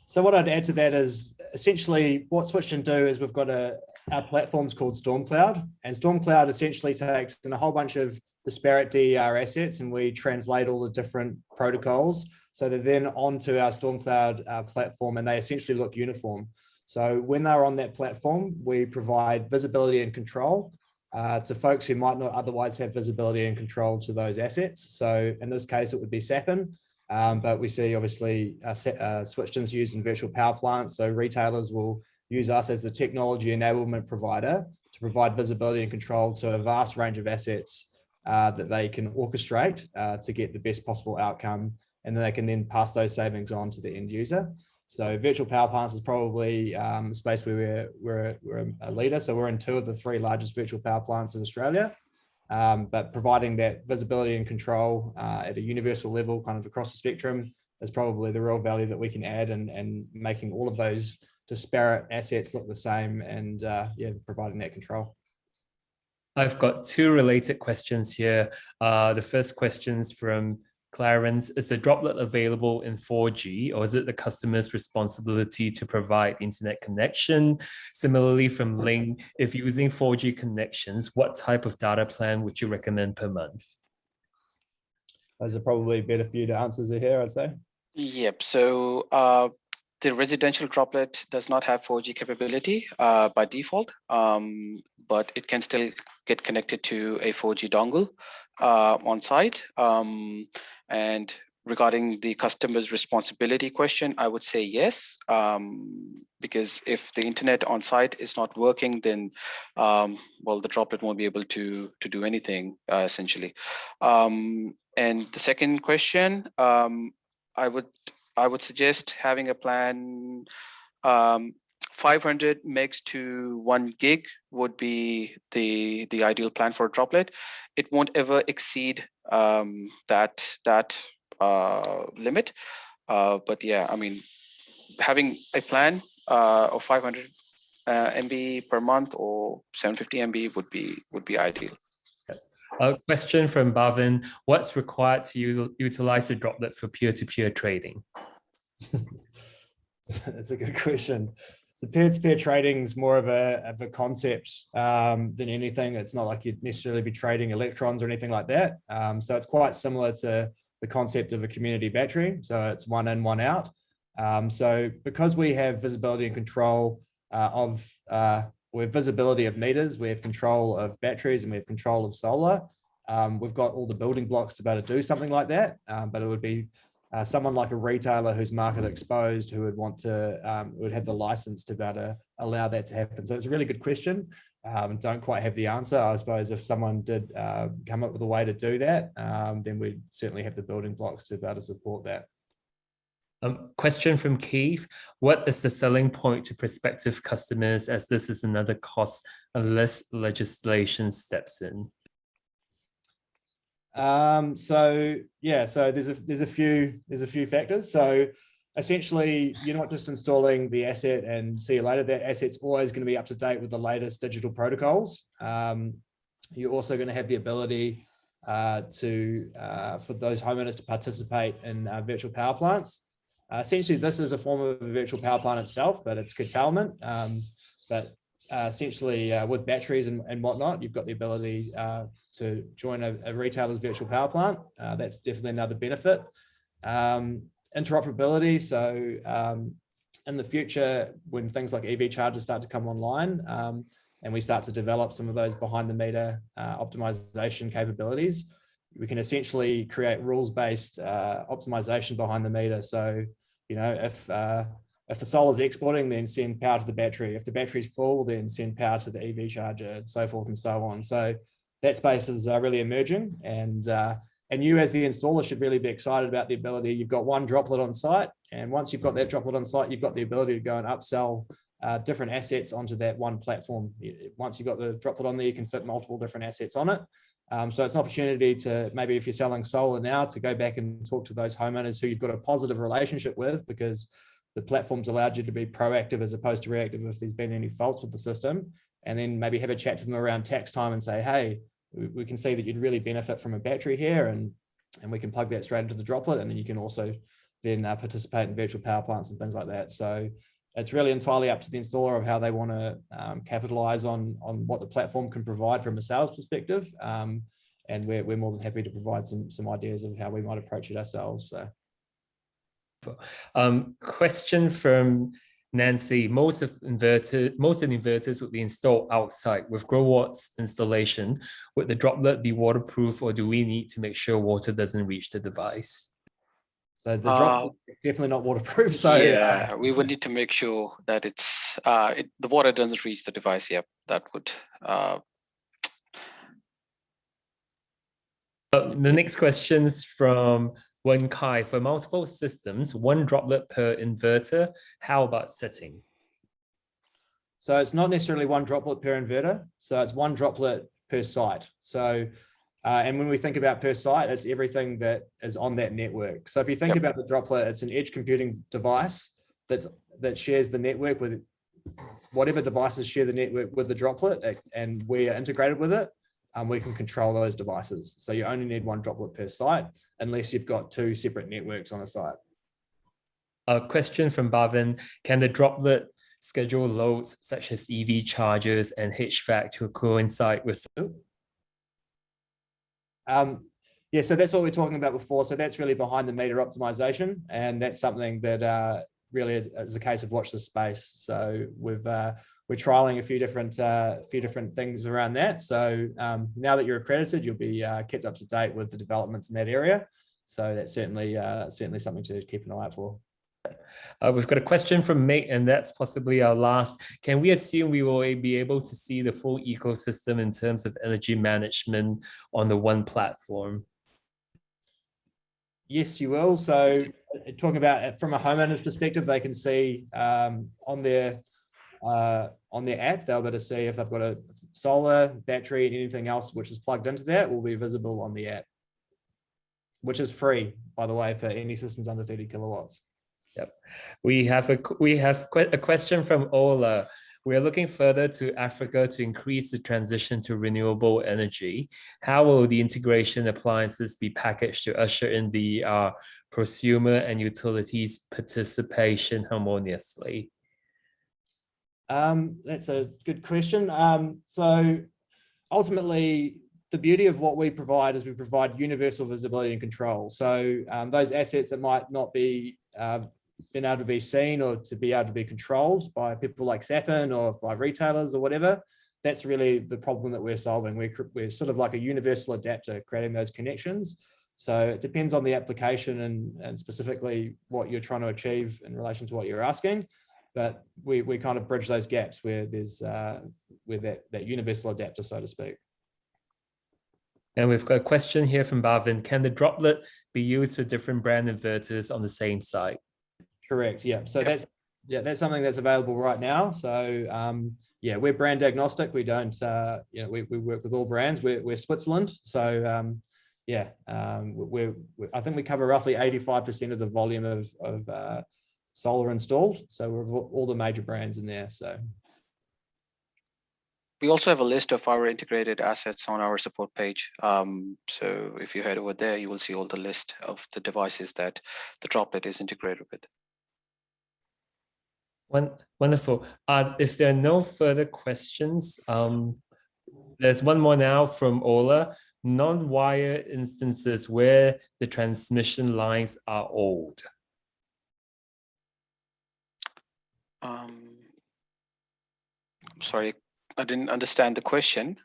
So what I'd add to that is essentially what SwitchDin do is we've got our platform's called Stormcloud, and Stormcloud essentially takes in a whole bunch of disparate DER assets and we translate all the different protocols so they're then onto our Stormcloud platform and they essentially look uniform. So when they're on that platform, we provide visibility and control to folks who might not otherwise have visibility and control to those assets. So in this case, it would be SnapIN, but we see obviously SwitchDin's used in virtual power plants. So retailers will use us as the technology enablement provider to provide visibility and control to a vast range of assets that they can orchestrate to get the best possible outcome. And then they can then pass those savings on to the end user. So virtual power plants is probably a space where we're a leader. So we're in 2 of the 3 largest virtual power plants in Australia. But providing that visibility and control at a universal level, kind of across the spectrum, is probably the real value that we can add, and making all of those disparate assets look the same, and yeah, providing that control. I've got 2 related questions here. The first question's from Clarence. Is the Droplet available in 4G, or is it the customer's responsibility to provide internet connection? Similarly, from Ling, if using 4G connections, what type of data plan would you recommend per month? Those are probably better for you to answer here, I'd say. Yep. So the residential Droplet does not have 4G capability by default, but it can still get connected to a 4G dongle on site. And regarding the customer's responsibility question, I would say yes, because if the internet on site is not working, then well, the Droplet won't be able to do anything essentially. And the second question, I would suggest having a plan. 500 megs to 1 gig would be the ideal plan for a Droplet. It won't ever exceed that limit. But yeah, I mean, having a plan of 500 MB per month or 750 MB would be ideal. A question from Bhavin: what's required to utilize the Droplet for peer-to-peer trading? That's a good question. So peer-to-peer trading is more of a concept than anything. It's not like you'd necessarily be trading electrons or anything like that. So it's quite similar to the concept of a community battery. So it's one in, one out. So because we have visibility and control we have visibility of meters, we have control of batteries, and we have control of solar. We've got all the building blocks to be able to do something like that, but it would be someone like a retailer who's market exposed, who would want to, would have the license to be able to allow that to happen. So it's a really good question. Don't quite have the answer. I suppose if someone did come up with a way to do that, then we'd certainly have the building blocks to be able to support that. Question from Keith: what is the selling point to prospective customers, as this is another cost unless legislation steps in? So yeah, so there's a few factors. So essentially, you're not just installing the asset and see you later. That asset's always going to be up to date with the latest digital protocols. You're also going to have the ability for those homeowners to participate in virtual power plants. Essentially, this is a form of a virtual power plant itself, but it's curtailment. But essentially, with batteries and whatnot, you've got the ability to join a retailer's virtual power plant. That's definitely another benefit. Interoperability. So in the future, when things like EV chargers start to come online, and we start to develop some of those behind the meter optimization capabilities, we can essentially create rules-based optimization behind the meter. So, you know, if the solar is exporting, then send power to the battery. If the battery's full, then send power to the EV charger, and so forth and so on. So that space is really emerging, and you as the installer should really be excited about the ability. You've got one Droplet on site, and once you've got that Droplet on site, you've got the ability to go and upsell different assets onto that one platform. Once you've got the Droplet on there, you can fit multiple different assets on it. So it's an opportunity to, maybe if you're selling solar now, to go back and talk to those homeowners who you've got a positive relationship with, because the platform's allowed you to be proactive as opposed to reactive if there's been any faults with the system, and then maybe have a chat to them around tax time and say, hey, we can see that you'd really benefit from a battery here, and we can plug that straight into the Droplet, and then you can also then participate in virtual power plants and things like that. So it's really entirely up to the installer of how they want to capitalize on what the platform can provide from a sales perspective. And we're more than happy to provide some ideas of how we might approach it ourselves. So. Question from Nancy, most inverters would be installed outside. With Growatt's installation, would the droplet be waterproof, or do we need to make sure water doesn't reach the device? So the droplet is definitely not waterproof. So yeah, we would need to make sure that it's the water doesn't reach the device. Yep, that would. The next question's from Wen Kai. For multiple systems, 1 droplet per inverter. How about setting? So it's not necessarily 1 droplet per inverter. So it's 1 droplet per site. So, and when we think about per site, it's everything that is on that network. So if you think about the droplet, it's an edge computing device that shares the network with whatever devices share the network with the droplet, and we are integrated with it. We can control those devices. So you only need 1 droplet per site, unless you've got 2 separate networks on a site. A question from Bhavin: can the droplet schedule loads such as EV chargers and HVAC to coincide with? Yeah, so that's what we're talking about before. So that's really behind the meter optimization, and that's something that really is a case of watch the space. So we're trialing a few different things around that. So now that you're accredited, you'll be kept up to date with the developments in that area. So that's certainly something to keep an eye out for. We've got a question from Mick, and that's possibly our last. Can we assume we will be able to see the full ecosystem in terms of energy management on the one platform? Yes, you will. So talking about from a homeowner's perspective, they can see on their app, they'll be able to see if they've got a solar, battery, and anything else which is plugged into that will be visible on the app, which is free, by the way, for any systems under 30 kilowatts. Yep. We have a question from Ola. We are looking further to Africa to increase the transition to renewable energy. How will the integration appliances be packaged to usher in the prosumer and utilities participation harmoniously? That's a good question. So ultimately, the beauty of what we provide is we provide universal visibility and control. So those assets that might not be been able to be seen or to be able to be controlled by people like SnapIn or by retailers or whatever, that's really the problem that we're solving. We're sort of like a universal adapter, creating those connections. So it depends on the application and specifically what you're trying to achieve in relation to what you're asking. But we kind of bridge those gaps where there's that universal adapter, so to speak. And we've got a question here from Bhavin. Can the droplet be used for different brand inverters on the same site? Correct. Yeah. So that's something that's available right now. So yeah, we're brand agnostic. We don't we work with all brands. We're Switzerland. So yeah, I think we cover roughly 85% of the volume of solar installed. So we're all the major brands in there. So we also have a list of our integrated assets on our support page. So if you head over there, you will see all the list of the devices that the droplet is integrated with. Wonderful. If there are no further questions, there's one more now from Ola. Non-wire instances where the transmission lines are old. I'm sorry, I didn't understand the question.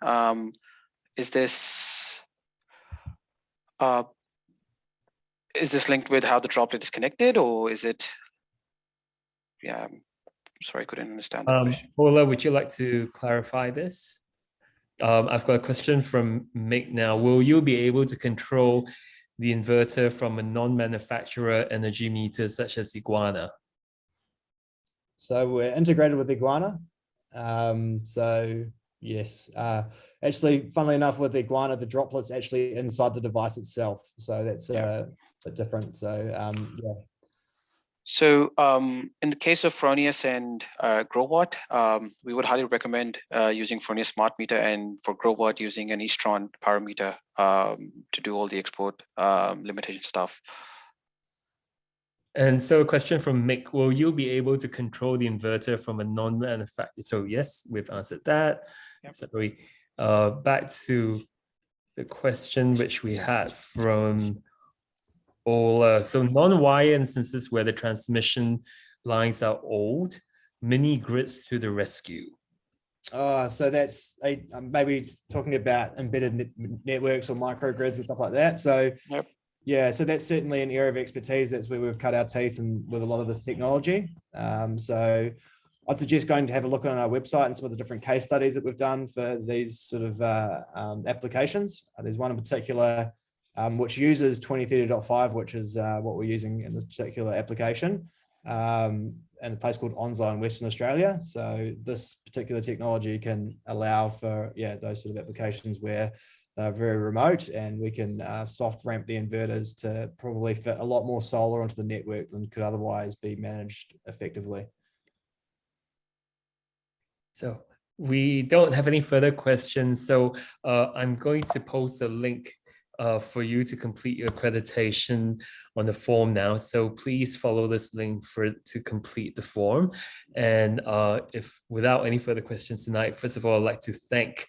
Is this linked with how the droplet is connected, or is it? Yeah, I'm sorry, I couldn't understand the question. Ola, would you like to clarify this? I've got a question from Mick now. Will you be able to control the inverter from a non-manufacturer energy meter such as Iguana? So we're integrated with Iguana. So yes, actually, funnily enough, with Iguana, the droplet's actually inside the device itself. So that's a bit different. So yeah. So in the case of Fronius and Growatt, we would highly recommend using Fronius Smart Meter, and for Growatt using an Eastron parameter to do all the export limitation stuff. And so a question from Mick, will you be able to control the inverter from a non-manufacturer? So yes, we've answered that. Yep. So we back to the question which we had from Ola. So non-wire instances where the transmission lines are old, mini grids to the rescue. So that's maybe talking about embedded networks or microgrids and stuff like that. So Yep. yeah, so that's certainly an area of expertise. That's where we've cut our teeth and with a lot of this technology. So I'd suggest going to have a look on our website and some of the different case studies that we've done for these sort of applications. There's one in particular which uses 2030.5, which is what we're using in this particular application, in a place called Onslow in Western Australia. So this particular technology can allow for those sort of applications where they're very remote, and we can soft ramp the inverters to probably fit a lot more solar onto the network than could otherwise be managed effectively. So we don't have any further questions. So I'm going to post a link for you to complete your accreditation on the form now. So please follow this link to complete the form. And if without any further questions tonight, first of all, I'd like to thank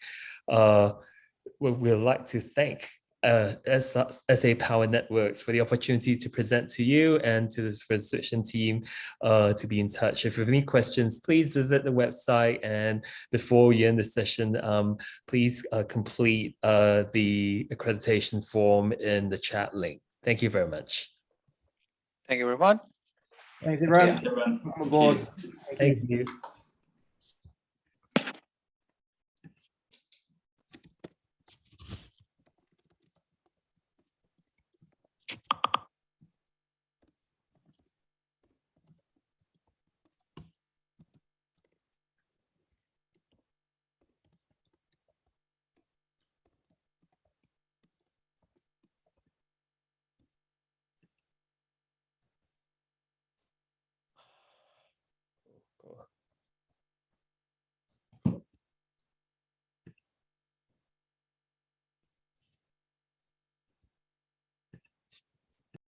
SA Power Networks for the opportunity to present to you and to the SwitchDin team to be in touch. If you have any questions, please visit the website. And before you end the session, please complete the accreditation form in the chat link. Thank you very much. Thank you, everyone. Thanks, everyone. Thanks, everyone. Welcome aboard. Cheers. Thank you. Cool.